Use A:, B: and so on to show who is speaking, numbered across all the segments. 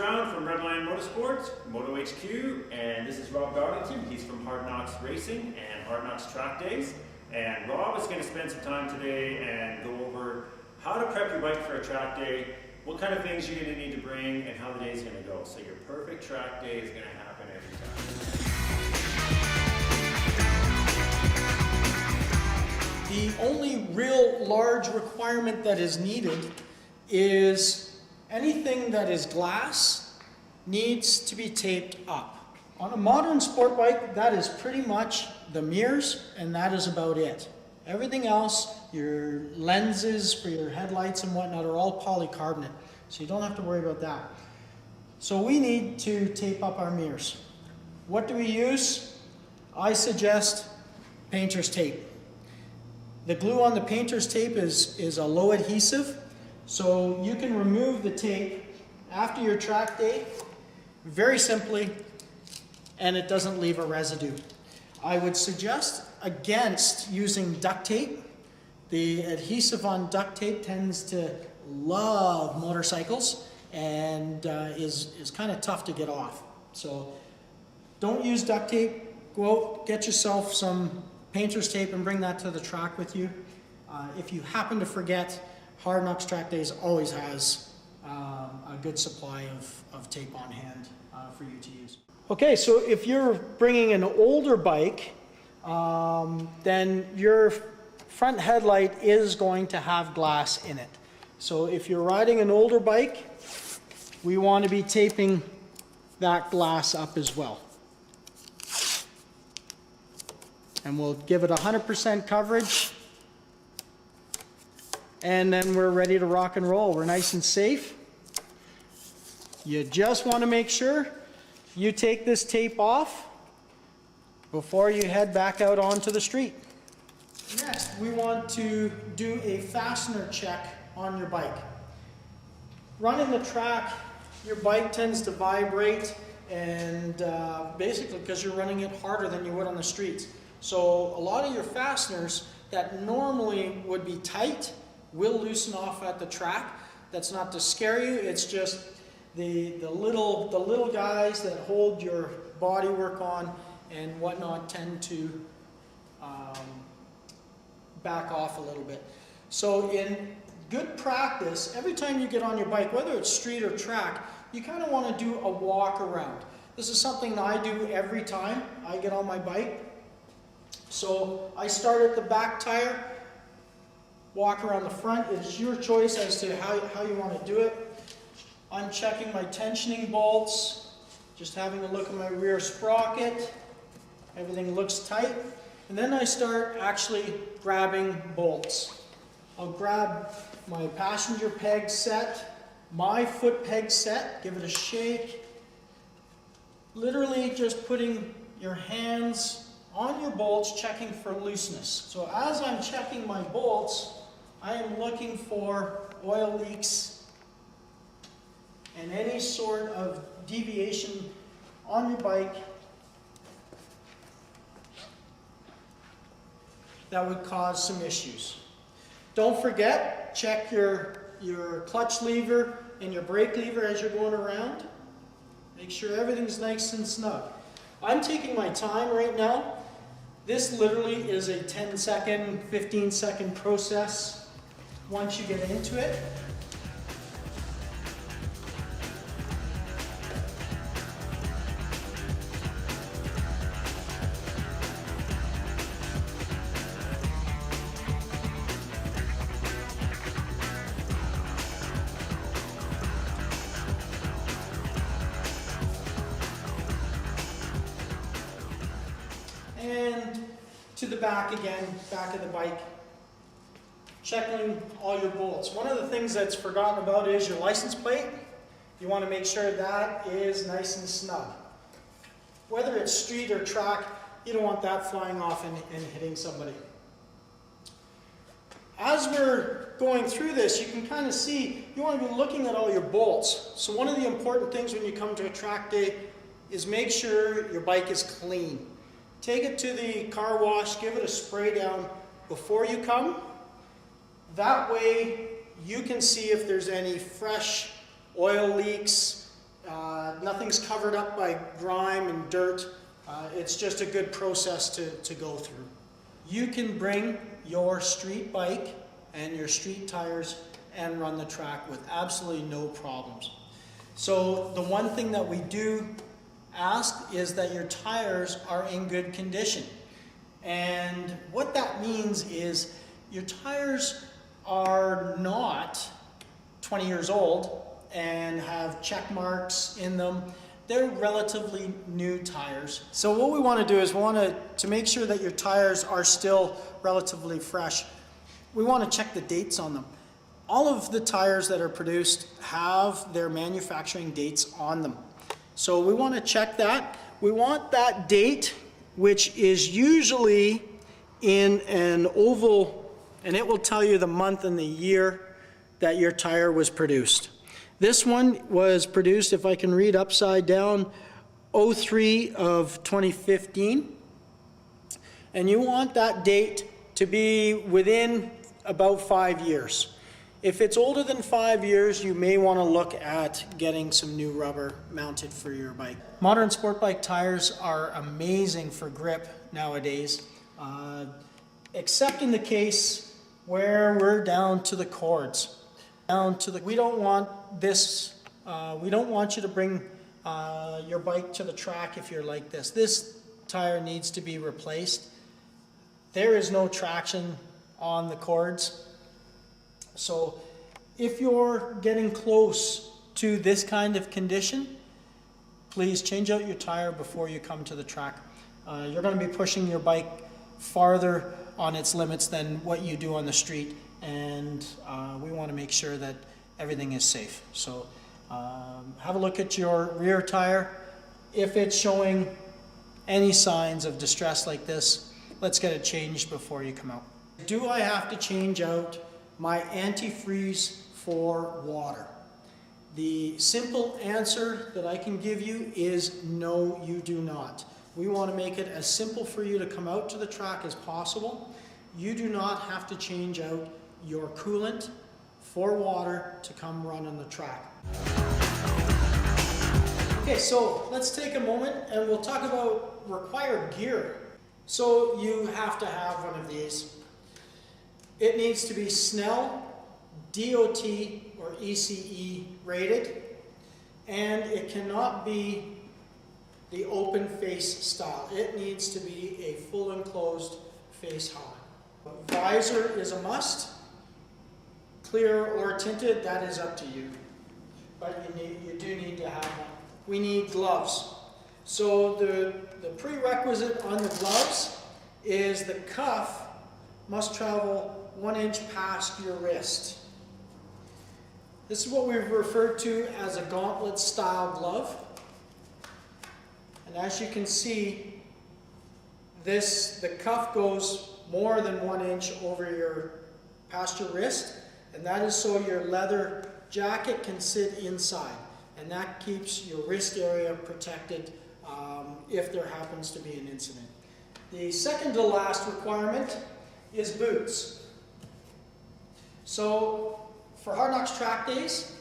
A: Brown from Redline Motorsports, Moto-HQ, and this is Rob Darlington. He's from HardNox Racing and HardNox Trackdays. And Rob is going to spend some time today and go over how to prep your bike for a track day, what kind of things you're going to need to bring, and how the day is going to go. So your perfect track day is going to happen every time.
B: The only real large requirement that is needed is anything that is glass needs to be taped up. On a modern sport bike, that is pretty much the mirrors, and that is about it. Everything else, your lenses for your headlights and whatnot, are all polycarbonate, so you don't have to worry about that. So we need to tape up our mirrors. What do we use? I suggest painter's tape. The glue on the painter's tape is a low adhesive, so you can remove the tape after your track day very simply, and it doesn't leave a residue. I would suggest against using duct tape. The adhesive on duct tape tends to love motorcycles and is kind of tough to get off. So don't use duct tape. Go out, get yourself some painter's tape and bring that to the track with you. If you happen to forget, HardNox Trackdays always has a good supply of tape on hand for you to use. Okay, so if you're bringing an older bike, then your front headlight is going to have glass in it. So if you're riding an older bike, we want to be taping that glass up as well. And we'll give it 100% coverage. And then we're ready to rock and roll. We're nice and safe. You just want to make sure you take this tape off before you head back out onto the street. Next, we want to do a fastener check on your bike. Running the track, your bike tends to vibrate, and basically because you're running it harder than you would on the streets. So a lot of your fasteners that normally would be tight will loosen off at the track. That's not to scare you, it's just the little guys that hold your bodywork on and whatnot tend to back off a little bit. So in good practice, every time you get on your bike, whether it's street or track, you kind of want to do a walk around. This is something I do every time I get on my bike. So I start at the back tire, walk around the front. It's your choice as to how you want to do it. I'm checking my tensioning bolts, just having a look at my rear sprocket. Everything looks tight. And then I start actually grabbing bolts. I'll grab my passenger peg set, my foot peg set, give it a shake. Literally just putting your hands on your bolts, checking for looseness. So as I'm checking my bolts, I am looking for oil leaks and any sort of deviation on your bike that would cause some issues. Don't forget, check your clutch lever and your brake lever as you're going around. Make sure everything's nice and snug. I'm taking my time right now. This literally is a 10-second, 15-second process once you get into it. And to the back again, back of the bike, checking all your bolts. One of the things that's forgotten about is your license plate. You want to make sure that is nice and snug. Whether it's street or track, you don't want that flying off and hitting somebody. As we're going through this, you can kind of see, you want to be looking at all your bolts. So one of the important things when you come to a track day is make sure your bike is clean. Take it to the car wash, give it a spray down before you come. That way you can see if there's any fresh oil leaks, Nothing's covered up by grime and dirt. It's just a good process to go through. You can bring your street bike and your street tires and run the track with absolutely no problems. So the one thing that we do ask is that your tires are in good condition. And what that means is your tires are not 20 years old and have check marks in them. They're relatively new tires. So what we want to do is we want to make sure that your tires are still relatively fresh. We want to check the dates on them. All of the tires that are produced have their manufacturing dates on them. So we want to check that. We want that date, which is usually in an oval, and it will tell you the month and the year that your tire was produced. This one was produced, if I can read upside down, 03 of 2015. And you want that date to be within about 5 years. If it's older than 5 years, you may want to look at getting some new rubber mounted for your bike. Modern sport bike tires are amazing for grip nowadays, except in the case where we're down to the cords. We don't want this, we don't want you to bring your bike to the track if you're like this. This tire needs to be replaced. There is no traction on the cords. So if you're getting close to this kind of condition, please change out your tire before you come to the track. You're going to be pushing your bike farther on its limits than what you do on the street. And we want to make sure that everything is safe. So have a look at your rear tire. If it's showing any signs of distress like this, let's get it changed before you come out. Do I have to change out my antifreeze for water? The simple answer that I can give you is no, you do not. We want to make it as simple for you to come out to the track as possible. You do not have to change out your coolant for water to come run on the track. Okay, so let's take a moment and we'll talk about required gear. So you have to have one of these. It needs to be Snell, DOT, or ECE rated, and it cannot be the open face style. It needs to be a full enclosed face helmet. Visor is a must. Clear or tinted, that is up to you. But you do need to have one. We need gloves. So the prerequisite on the gloves is the cuff must travel 1 inch past your wrist. This is what we've referred to as a gauntlet style glove. And as you can see, the cuff goes more than 1 inch over past your wrist, and that is so your leather jacket can sit inside, and that keeps your wrist area protected if there happens to be an incident. The second to last requirement is boots. So for HardNox track days,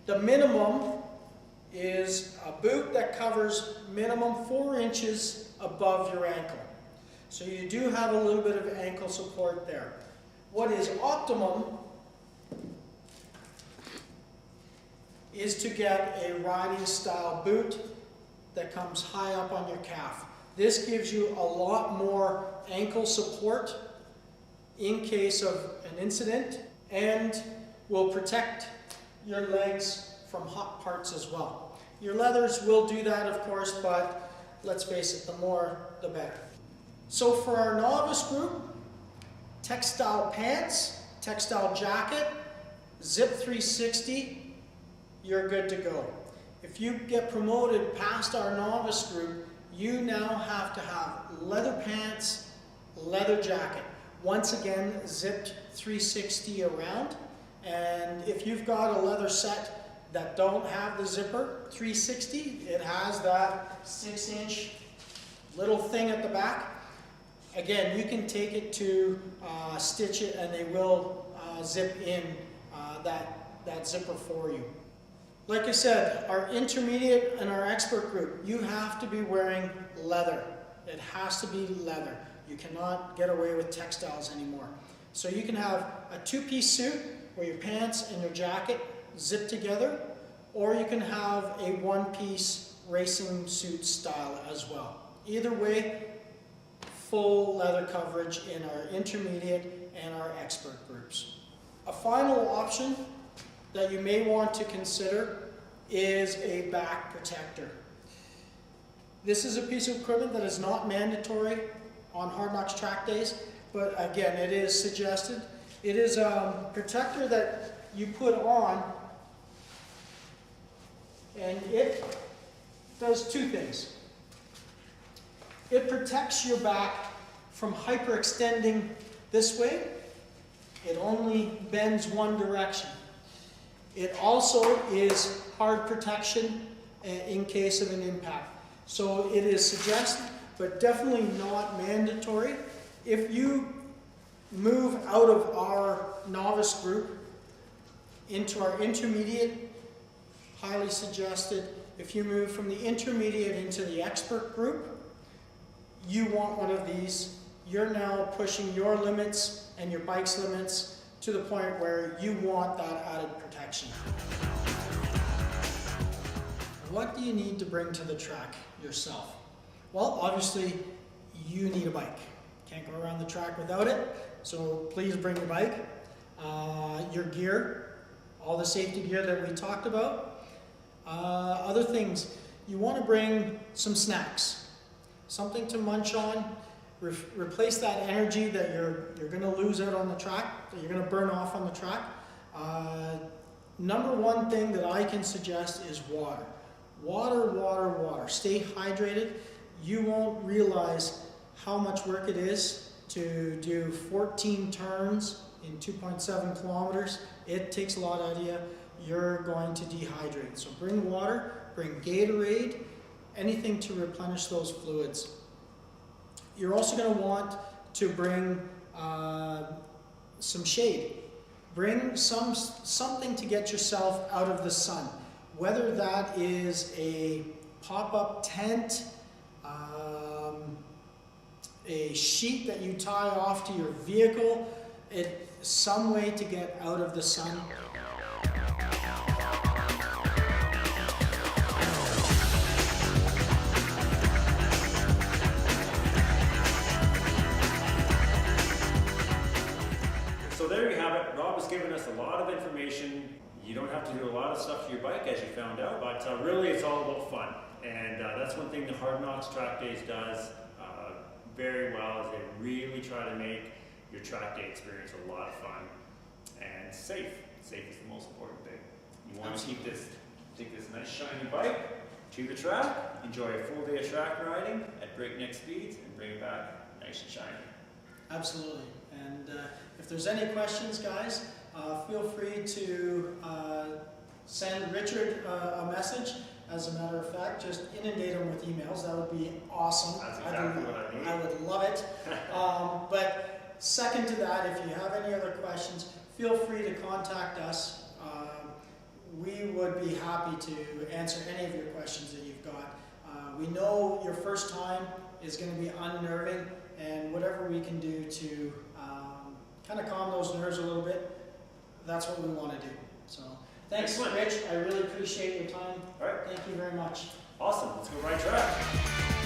B: the minimum is a boot that covers minimum 4 inches above your ankle. So you do have a little bit of ankle support there. What is optimum is to get a riding style boot that comes high up on your calf. This gives you a lot more ankle support in case of an incident and will protect your legs from hot parts as well. Your leathers will do that, of course, but let's face it, the more the better. So for our novice group, textile pants, textile jacket, zip 360, you're good to go. If you get promoted past our novice group, you now have to have leather pants, leather jacket. Once again, zipped 360 around. And if you've got a leather set that don't have the zipper 360, it has that 6-inch little thing at the back. Again, you can take it to stitch it and they will zip in that zipper for you. Like I said, our intermediate and our expert group, you have to be wearing leather. It has to be leather. You cannot get away with textiles anymore. So you can have a two-piece suit where your pants and your jacket zip together, or you can have a one-piece racing suit style as well. Either way, full leather coverage in our intermediate and our expert groups. A final option that you may want to consider is a back protector. This is a piece of equipment that is not mandatory on HardNox track days, but again, it is suggested. It is a protector that you put on, and it does two things. It protects your back from hyperextending this way. It only bends one direction. It also is hard protection in case of an impact. So it is suggested, but definitely not mandatory. If you move out of our novice group into our intermediate, highly suggested. If you move from the intermediate into the expert group, you want one of these. You're now pushing your limits and your bike's limits to the point where you want that added protection. What do you need to bring to the track yourself? Well, obviously, you need a bike. Can't go around the track without it, so please bring your bike, your gear, all the safety gear that we talked about. Other things, you want to bring some snacks, something to munch on, replace that energy that you're going to lose out on the track, that you're going to burn off on the track. Number one thing that I can suggest is water. Water, water, water. Stay hydrated. You won't realize how much work it is to do 14 turns in 2.7 kilometers. It takes a lot out of you. You're going to dehydrate. So bring water, bring Gatorade, anything to replenish those fluids. You're also going to want to bring some shade. Bring something to get yourself out of the sun. Whether that is a pop-up tent, a sheet that you tie off to your vehicle, some way to get out of the sun.
A: So there you have it. Rob has given us a lot of information. You don't have to do a lot of stuff to your bike, as you found out, but really it's all about fun. And that's one thing the HardNox Track Days does very well, is they really try to make your track day experience a lot of fun and safe. Safe is the most important thing. You want to take this nice shiny bike to the track, enjoy a full day of track riding at breakneck speeds, and bring it back nice and shiny.
B: Absolutely. And if there's any questions, guys, feel free to send Richard a message. As a matter of fact, just inundate him with emails. That would be awesome.
A: That's exactly what I need.
B: I would love it. But second to that, if you have any other questions, feel free to contact us. We would be happy to answer any of your questions that you've got. We know your first time is going to be unnerving, and whatever we can do to kind of calm those nerves a little bit, that's what we want to do. So thanks,
A: Excellent.
B: Rich. I really appreciate your time.
A: All right.
B: Thank you very much.
A: Awesome. Let's go ride track.